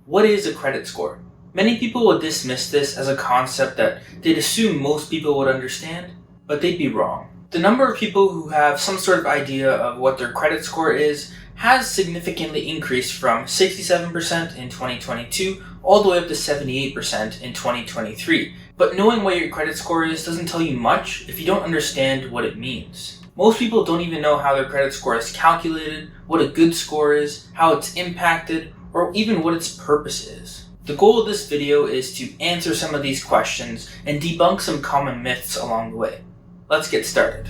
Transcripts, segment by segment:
What is a credit score? Many people will dismiss this as a concept that they'd assume most people would understand, but they'd be wrong. The number of people who have some sort of idea of what their credit score is has significantly increased from 67% in 2022 all the way up to 78% in 2023. But knowing what your credit score is doesn't tell you much if you don't understand what it means. Most people don't even know how their credit score is calculated, what a good score is, how it's impacted, or even what its purpose is. The goal of this video is to answer some of these questions and debunk some common myths along the way. Let's get started.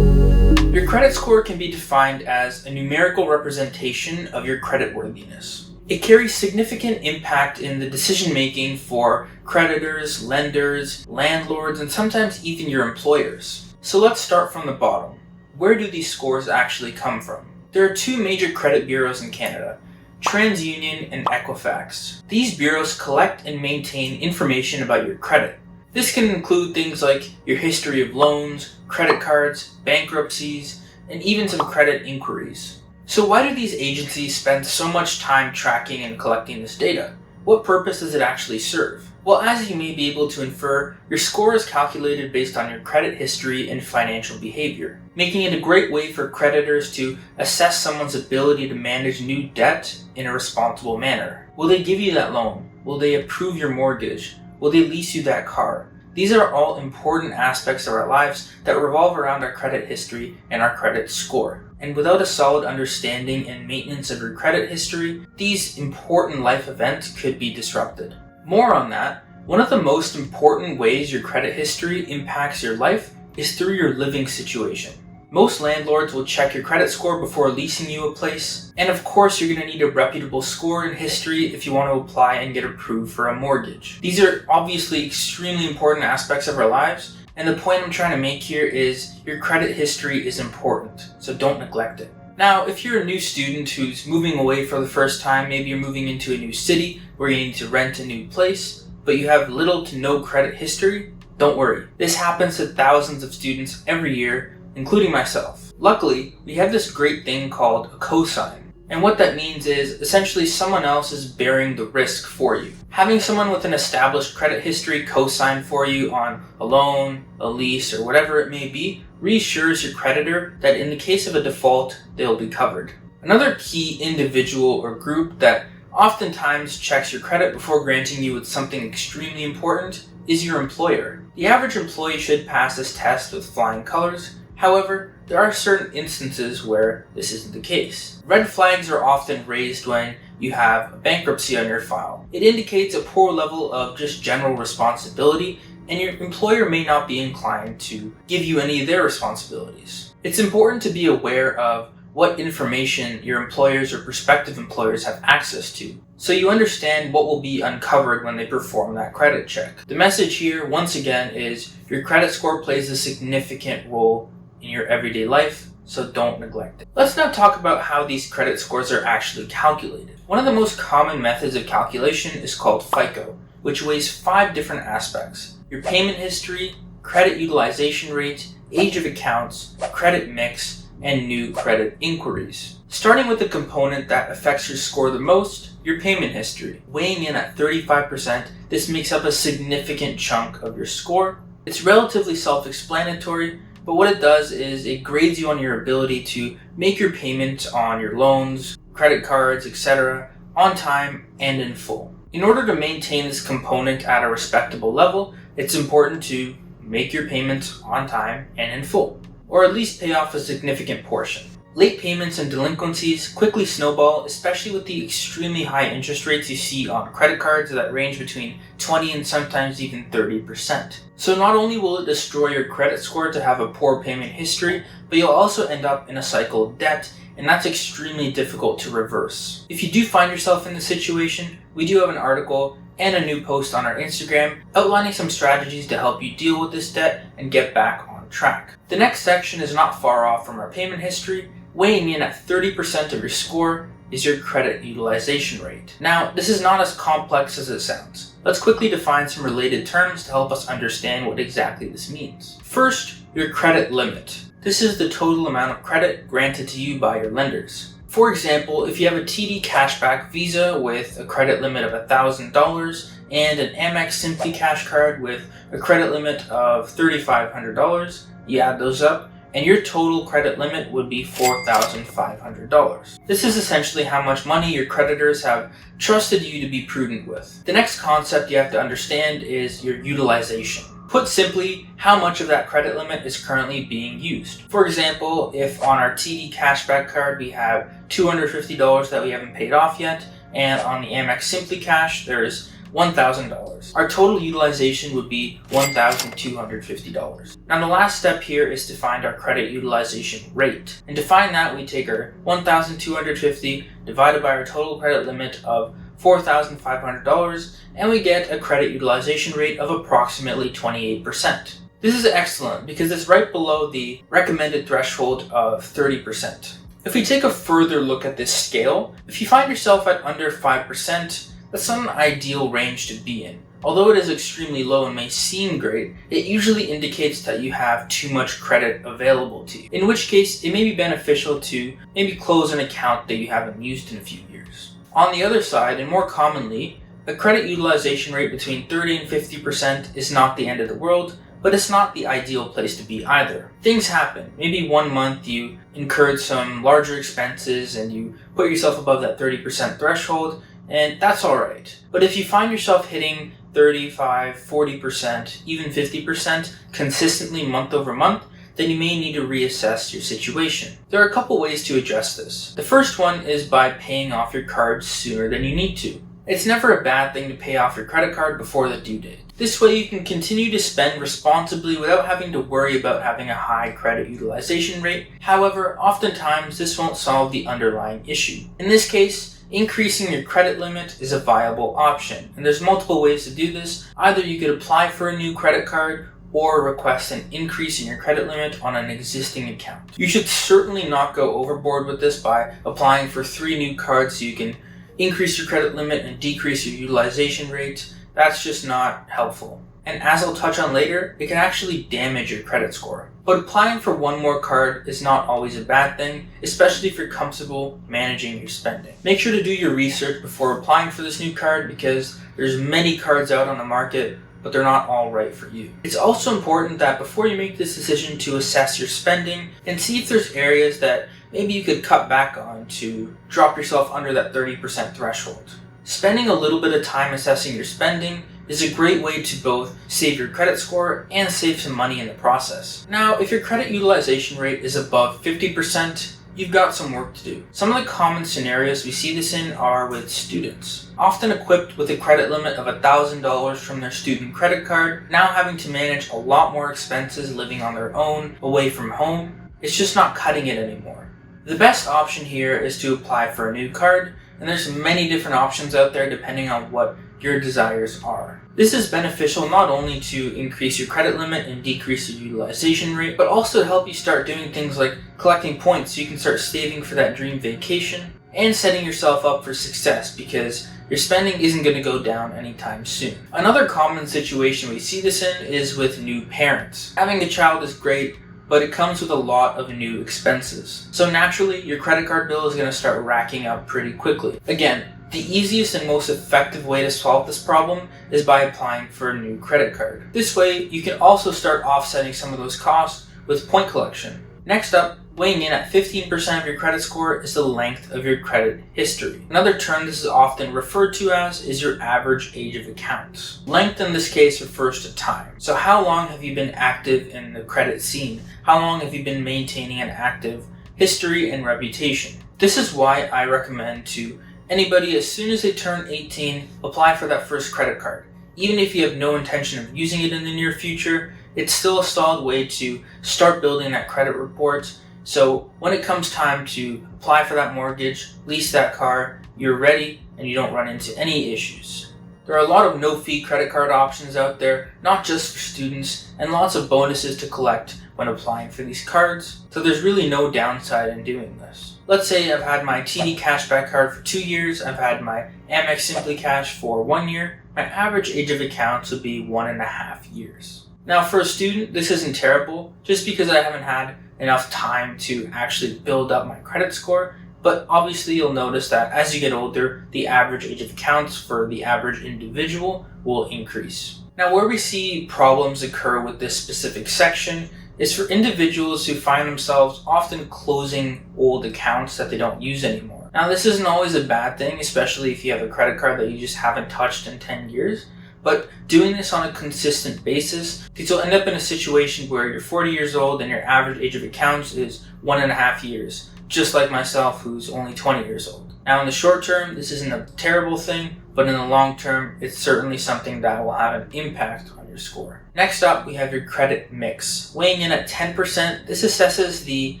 Your credit score can be defined as a numerical representation of your creditworthiness. It carries significant impact in the decision making for creditors, lenders, landlords, and sometimes even your employers. So let's start from the bottom. Where do these scores actually come from? There are two major credit bureaus in Canada, TransUnion and Equifax. These bureaus collect and maintain information about your credit. This can include things like your history of loans, credit cards, bankruptcies, and even some credit inquiries. So why do these agencies spend so much time tracking and collecting this data? What purpose does it actually serve? Well, as you may be able to infer, your score is calculated based on your credit history and financial behavior, making it a great way for creditors to assess someone's ability to manage new debt in a responsible manner. Will they give you that loan? Will they approve your mortgage? Will they lease you that car? These are all important aspects of our lives that revolve around our credit history and our credit score. And without a solid understanding and maintenance of your credit history, these important life events could be disrupted. More on that, one of the most important ways your credit history impacts your life is through your living situation. Most landlords will check your credit score before leasing you a place, and of course you're going to need a reputable score and history if you want to apply and get approved for a mortgage. These are obviously extremely important aspects of our lives, and the point I'm trying to make here is your credit history is important, so don't neglect it. Now, if you're a new student who's moving away for the first time, maybe you're moving into a new city where you need to rent a new place, but you have little to no credit history, don't worry. This happens to thousands of students every year, including myself. Luckily, we have this great thing called a cosign. And what that means is essentially someone else is bearing the risk for you. Having someone with an established credit history co-sign for you on a loan, a lease, or whatever it may be reassures your creditor that in the case of a default, they'll be covered. Another key individual or group that oftentimes checks your credit before granting you with something extremely important is your employer. The average employee should pass this test with flying colors. However, there are certain instances where this isn't the case. Red flags are often raised when you have a bankruptcy on your file. It indicates a poor level of just general responsibility, and your employer may not be inclined to give you any of their responsibilities. It's important to be aware of what information your employers or prospective employers have access to, so you understand what will be uncovered when they perform that credit check. The message here, once again, is your credit score plays a significant role in your everyday life, so don't neglect it. Let's now talk about how these credit scores are actually calculated. One of the most common methods of calculation is called FICO, which weighs 5 different aspects: your payment history, credit utilization rate, age of accounts, credit mix, and new credit inquiries. Starting with the component that affects your score the most, your payment history. Weighing in at 35%, this makes up a significant chunk of your score. It's relatively self-explanatory, but what it does is it grades you on your ability to make your payments on your loans, credit cards, etc. on time and in full. In order to maintain this component at a respectable level, it's important to make your payments on time and in full, or at least pay off a significant portion. Late payments and delinquencies quickly snowball, especially with the extremely high interest rates you see on credit cards that range between 20 and sometimes even 30%. So not only will it destroy your credit score to have a poor payment history, but you'll also end up in a cycle of debt, and that's extremely difficult to reverse. If you do find yourself in this situation, we do have an article and a new post on our Instagram outlining some strategies to help you deal with this debt and get back on track. The next section is not far off from our payment history. Weighing in at 30% of your score is your credit utilization rate. Now, this is not as complex as it sounds. Let's quickly define some related terms to help us understand what exactly this means. First, your credit limit. This is the total amount of credit granted to you by your lenders. For example, if you have a TD Cashback Visa with a credit limit of $1,000 and an Amex Simply Cash card with a credit limit of $3,500, you add those up, and your total credit limit would be $4,500. This is essentially how much money your creditors have trusted you to be prudent with. The next concept you have to understand is your utilization. Put simply, how much of that credit limit is currently being used. For example, if on our TD Cashback card we have $250 that we haven't paid off yet, and on the Amex Simply Cash there's $1,000. Our total utilization would be $1,250. Now the last step here is to find our credit utilization rate. And to find that, we take our $1,250 divided by our total credit limit of $4,500, and we get a credit utilization rate of approximately 28%. This is excellent because it's right below the recommended threshold of 30%. If we take a further look at this scale, if you find yourself at under 5%, that's not an ideal range to be in. Although it is extremely low and may seem great, it usually indicates that you have too much credit available to you, in which case it may be beneficial to maybe close an account that you haven't used in a few years. On the other side, and more commonly, a credit utilization rate between 30 and 50% is not the end of the world, but it's not the ideal place to be either. Things happen. Maybe one month you incurred some larger expenses and you put yourself above that 30% threshold, and that's alright. But if you find yourself hitting 35, 40%, even 50% consistently month over month, then you may need to reassess your situation. There are a couple ways to address this. The first one is by paying off your card sooner than you need to. It's never a bad thing to pay off your credit card before the due date. This way you can continue to spend responsibly without having to worry about having a high credit utilization rate. However, oftentimes this won't solve the underlying issue. In this case, increasing your credit limit is a viable option, and there's multiple ways to do this. Either you could apply for a new credit card or request an increase in your credit limit on an existing account. You should certainly not go overboard with this by applying for 3 new cards so you can increase your credit limit and decrease your utilization rate. That's just not helpful. And as I'll touch on later, it can actually damage your credit score. But applying for one more card is not always a bad thing, especially if you're comfortable managing your spending. Make sure to do your research before applying for this new card because there's many cards out on the market, but they're not all right for you. It's also important that before you make this decision to assess your spending and see if there's areas that maybe you could cut back on to drop yourself under that 30% threshold. Spending a little bit of time assessing your spending is a great way to both save your credit score and save some money in the process. Now, if your credit utilization rate is above 50%, you've got some work to do. Some of the common scenarios we see this in are with students. Often equipped with a credit limit of $1,000 from their student credit card, now having to manage a lot more expenses living on their own, away from home, it's just not cutting it anymore. The best option here is to apply for a new card, and there's many different options out there depending on what your desires are. This is beneficial not only to increase your credit limit and decrease your utilization rate, but also to help you start doing things like collecting points so you can start saving for that dream vacation and setting yourself up for success because your spending isn't going to go down anytime soon. Another common situation we see this in is with new parents. Having a child is great, but it comes with a lot of new expenses. So naturally, your credit card bill is going to start racking up pretty quickly. Again, the easiest and most effective way to solve this problem is by applying for a new credit card. This way, you can also start offsetting some of those costs with point collection. Next up, weighing in at 15% of your credit score is the length of your credit history. Another term this is often referred to as is your average age of accounts. Length in this case refers to time. So how long have you been active in the credit scene? How long have you been maintaining an active history and reputation? This is why I recommend to anybody as soon as they turn 18, apply for that first credit card. Even if you have no intention of using it in the near future, it's still a solid way to start building that credit report. So when it comes time to apply for that mortgage, lease that car, you're ready and you don't run into any issues. There are a lot of no-fee credit card options out there, not just for students, and lots of bonuses to collect when applying for these cards, so there's really no downside in doing this. Let's say I've had my TD Cashback card for 2 years, I've had my Amex Simply Cash for 1 year, my average age of accounts would be 1.5 years. Now for a student, this isn't terrible, just because I haven't had enough time to actually build up my credit score, but obviously you'll notice that as you get older, the average age of accounts for the average individual will increase. Now where we see problems occur with this specific section is for individuals who find themselves often closing old accounts that they don't use anymore. Now this isn't always a bad thing, especially if you have a credit card that you just haven't touched in 10 years. But doing this on a consistent basis, because you'll end up in a situation where you're 40 years old and your average age of accounts is 1.5 years, just like myself who's only 20 years old. Now in the short term, this isn't a terrible thing, but in the long term, it's certainly something that will have an impact on your score. Next up, we have your credit mix. Weighing in at 10%, this assesses the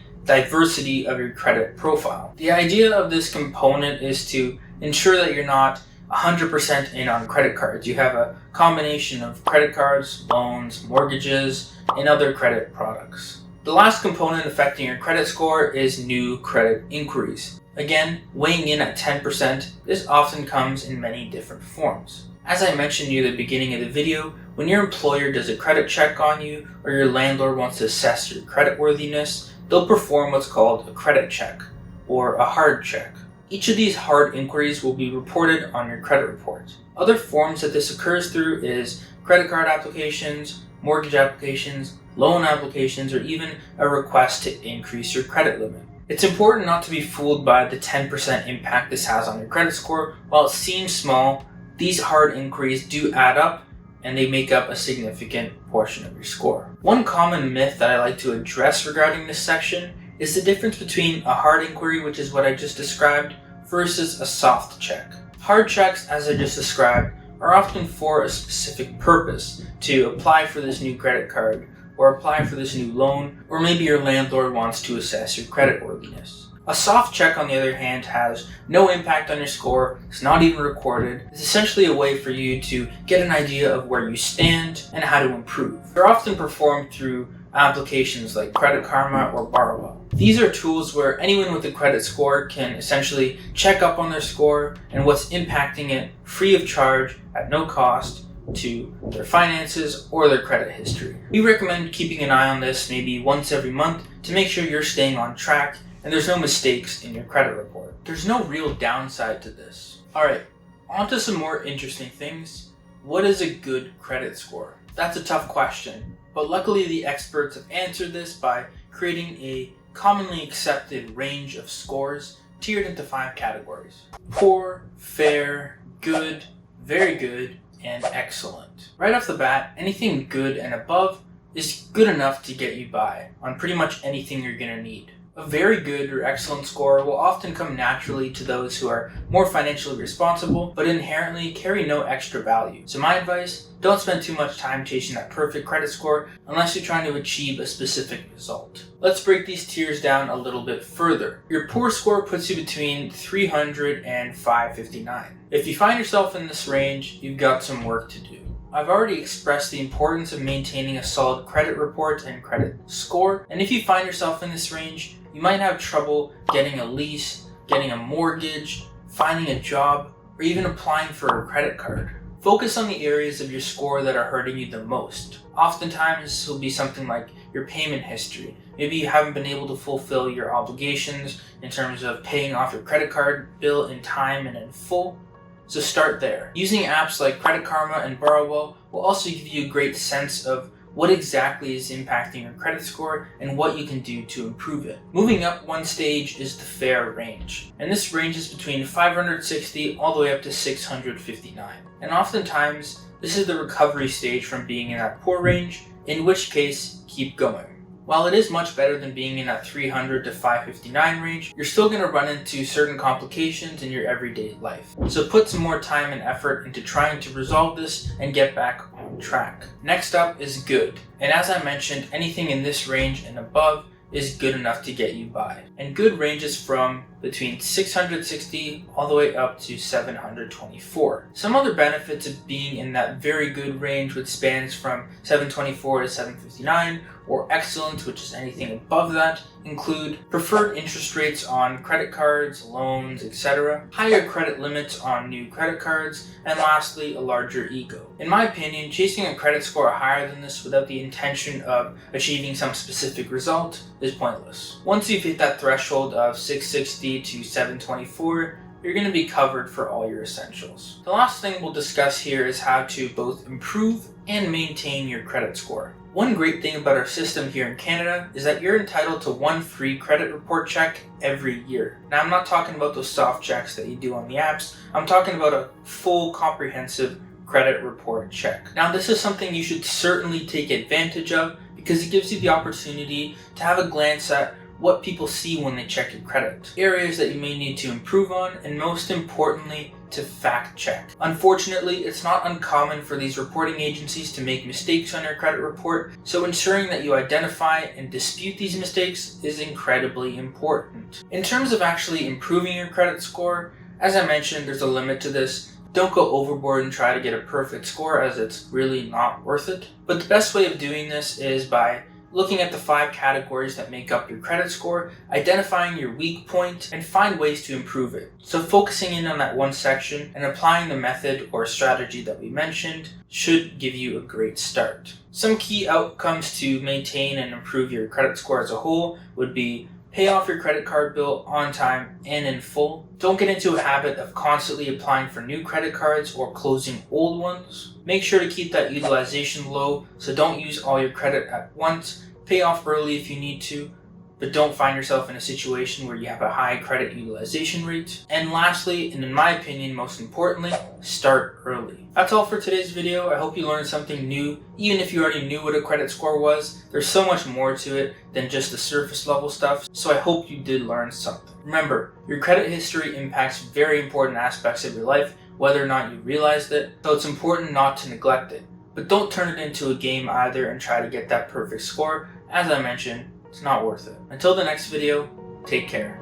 diversity of your credit profile. The idea of this component is to ensure that you're not 100% in on credit cards. You have a combination of credit cards, loans, mortgages, and other credit products. The last component affecting your credit score is new credit inquiries. Again, weighing in at 10%, this often comes in many different forms. As I mentioned near the beginning of the video, when your employer does a credit check on you or your landlord wants to assess your creditworthiness, they'll perform what's called a credit check or a hard check. Each of these hard inquiries will be reported on your credit report. Other forms that this occurs through is credit card applications, mortgage applications, loan applications, or even a request to increase your credit limit. It's important not to be fooled by the 10% impact this has on your credit score. While it seems small, these hard inquiries do add up and they make up a significant portion of your score. One common myth that I like to address regarding this section is the difference between a hard inquiry, which is what I just described, versus a soft check. Hard checks, as I just described, are often for a specific purpose, to apply for this new credit card, or apply for this new loan, or maybe your landlord wants to assess your creditworthiness. A soft check, on the other hand, has no impact on your score, it's not even recorded. It's essentially a way for you to get an idea of where you stand and how to improve. They're often performed through applications like Credit Karma or Borrowwell. These are tools where anyone with a credit score can essentially check up on their score and what's impacting it free of charge at no cost to their finances or their credit history. We recommend keeping an eye on this maybe once every month to make sure you're staying on track and there's no mistakes in your credit report. There's no real downside to this. Alright, on to some more interesting things. What is a good credit score? That's a tough question, but luckily the experts have answered this by creating a commonly accepted range of scores tiered into 5 categories: poor, fair, good, very good, and excellent. Right off the bat, anything good and above is good enough to get you by on pretty much anything you're going to need. A very good or excellent score will often come naturally to those who are more financially responsible, but inherently carry no extra value. So my advice, don't spend too much time chasing that perfect credit score unless you're trying to achieve a specific result. Let's break these tiers down a little bit further. Your poor score puts you between 300 and 559. If you find yourself in this range, you've got some work to do. I've already expressed the importance of maintaining a solid credit report and credit score, and if you find yourself in this range, you might have trouble getting a lease, getting a mortgage, finding a job, or even applying for a credit card. Focus on the areas of your score that are hurting you the most. Oftentimes, this will be something like your payment history. Maybe you haven't been able to fulfill your obligations in terms of paying off your credit card bill in time and in full. So start there. Using apps like Credit Karma and Borrowwell will also give you a great sense of what exactly is impacting your credit score and what you can do to improve it. Moving up one stage is the fair range, and this ranges between 560 all the way up to 659. And oftentimes, this is the recovery stage from being in that poor range, in which case, keep going. While it is much better than being in that 300 to 559 range, you're still going to run into certain complications in your everyday life. So put some more time and effort into trying to resolve this and get back on track. Next up is good. And as I mentioned, anything in this range and above is good enough to get you by. And good ranges from between 660 all the way up to 724. Some other benefits of being in that very good range, which spans from 724 to 759, or excellent, which is anything above that, include preferred interest rates on credit cards, loans, etc., higher credit limits on new credit cards, and lastly, a larger ego. In my opinion, chasing a credit score higher than this without the intention of achieving some specific result is pointless. Once you've hit that threshold of 660 to 724, you're going to be covered for all your essentials. The last thing we'll discuss here is how to both improve and maintain your credit score. One great thing about our system here in Canada is that you're entitled to one free credit report check every year. Now, I'm not talking about those soft checks that you do on the apps. I'm talking about a full comprehensive credit report check. Now, this is something you should certainly take advantage of because it gives you the opportunity to have a glance at what people see when they check your credit, areas that you may need to improve on, and most importantly, to fact check. Unfortunately, it's not uncommon for these reporting agencies to make mistakes on your credit report, so ensuring that you identify and dispute these mistakes is incredibly important. In terms of actually improving your credit score, as I mentioned, there's a limit to this. Don't go overboard and try to get a perfect score, as it's really not worth it. But the best way of doing this is by looking at the 5 categories that make up your credit score, identifying your weak point, and find ways to improve it. So focusing in on that one section and applying the method or strategy that we mentioned should give you a great start. Some key outcomes to maintain and improve your credit score as a whole would be pay off your credit card bill on time and in full. Don't get into a habit of constantly applying for new credit cards or closing old ones. Make sure to keep that utilization low, so don't use all your credit at once. Pay off early if you need to, but don't find yourself in a situation where you have a high credit utilization rate. And lastly, and in my opinion most importantly, start early. That's all for today's video. I hope you learned something new. Even if you already knew what a credit score was, there's so much more to it than just the surface level stuff, so I hope you did learn something. Remember, your credit history impacts very important aspects of your life, whether or not you realized it, so it's important not to neglect it. But don't turn it into a game either and try to get that perfect score. As I mentioned, it's not worth it. Until the next video, take care.